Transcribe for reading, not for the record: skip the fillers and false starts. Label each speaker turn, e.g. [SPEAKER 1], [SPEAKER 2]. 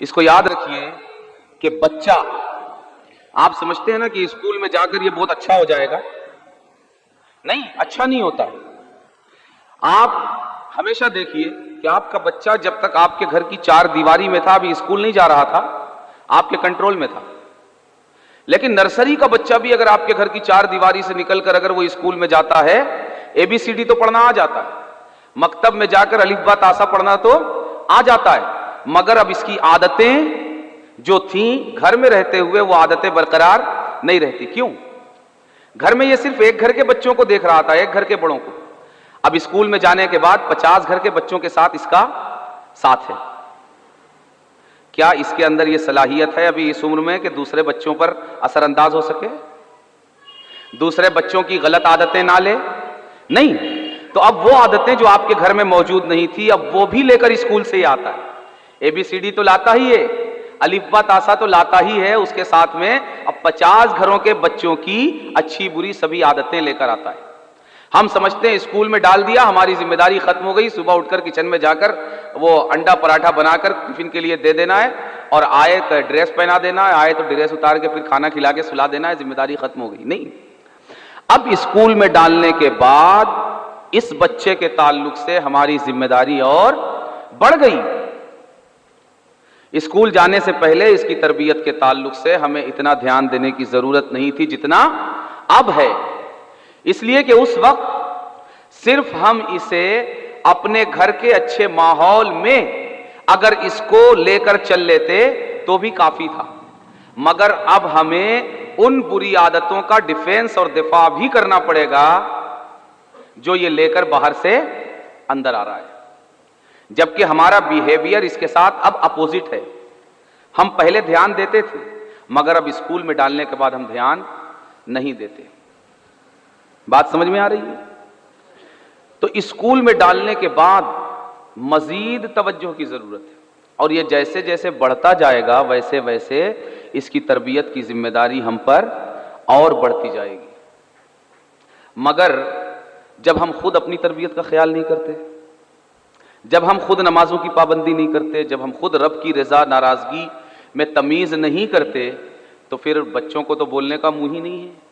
[SPEAKER 1] इसको याद रखिए कि बच्चा, आप समझते हैं ना कि स्कूल में जाकर ये बहुत अच्छा हो जाएगा। नहीं, अच्छा नहीं होता। आप हमेशा देखिए कि आपका बच्चा जब तक आपके घर की चार दीवारी में था, अभी स्कूल नहीं जा रहा था, आपके कंट्रोल में था। लेकिन नर्सरी का बच्चा भी अगर आपके घर की चार दीवारी से निकलकर अगर वो स्कूल में जाता है, ABCD तो पढ़ना आ जाता है, मकतब में जाकर अलिफ बा तासा पढ़ना तो आ जाता है, मगर अब इसकी आदतें जो थीं घर में रहते हुए वो आदतें बरकरार नहीं रहती। क्यों? घर में ये सिर्फ एक घर के बच्चों को देख रहा था, एक घर के बड़ों को। अब स्कूल में जाने के बाद 50 घर के बच्चों के साथ इसका साथ है। क्या इसके अंदर ये सलाहियत है अभी इस उम्र में कि दूसरे बच्चों पर असरअंदाज हो सके, दूसरे बच्चों की गलत आदतें ना ले? नहीं। तो अब वो आदतें जो आपके घर में मौजूद नहीं थी, अब वो भी लेकर स्कूल से ही आता है। ABCD तो लाता ही है, अलिफ बा तासा तो लाता ही है, उसके साथ में अब 50 घरों के बच्चों की अच्छी बुरी सभी आदतें लेकर आता है। हम समझते हैं स्कूल में डाल दिया, हमारी जिम्मेदारी खत्म हो गई, सुबह उठकर किचन में जाकर वो अंडा पराठा बनाकर टिफिन के लिए दे देना है, और आए तो ड्रेस पहना देना है, आए तो ड्रेस उतार के फिर खाना खिला के सुला देना है, जिम्मेदारी खत्म हो गई। नहीं, अब स्कूल में डालने के बाद इस बच्चे के ताल्लुक से हमारी जिम्मेदारी और बढ़ गई। स्कूल जाने से पहले इसकी तरबियत के ताल्लुक से हमें इतना ध्यान देने की जरूरत नहीं थी जितना अब है, इसलिए कि उस वक्त सिर्फ हम इसे अपने घर के अच्छे माहौल में अगर इसको लेकर चल लेते तो भी काफी था, मगर अब हमें उन बुरी आदतों का डिफेंस और दिफा भी करना पड़ेगा जो ये लेकर बाहर से अंदर आ रहा है। जबकि हमारा बिहेवियर इसके साथ अब अपोजिट है। हम पहले ध्यान देते थे, मगर अब स्कूल में डालने के बाद हम ध्यान नहीं देते। बात समझ में आ रही है? तो स्कूल में डालने के बाद मजीद तवज्जो की जरूरत है, और ये जैसे जैसे बढ़ता जाएगा वैसे वैसे इसकी तरबियत की जिम्मेदारी हम पर और बढ़ती जाएगी। मगर जब हम खुद अपनी तरबियत का ख्याल नहीं करते, जब हम खुद नमाजों की पाबंदी नहीं करते, जब हम खुद रब की रजा नाराजगी में तमीज नहीं करते, तो फिर बच्चों को तो बोलने का मुंह ही नहीं है।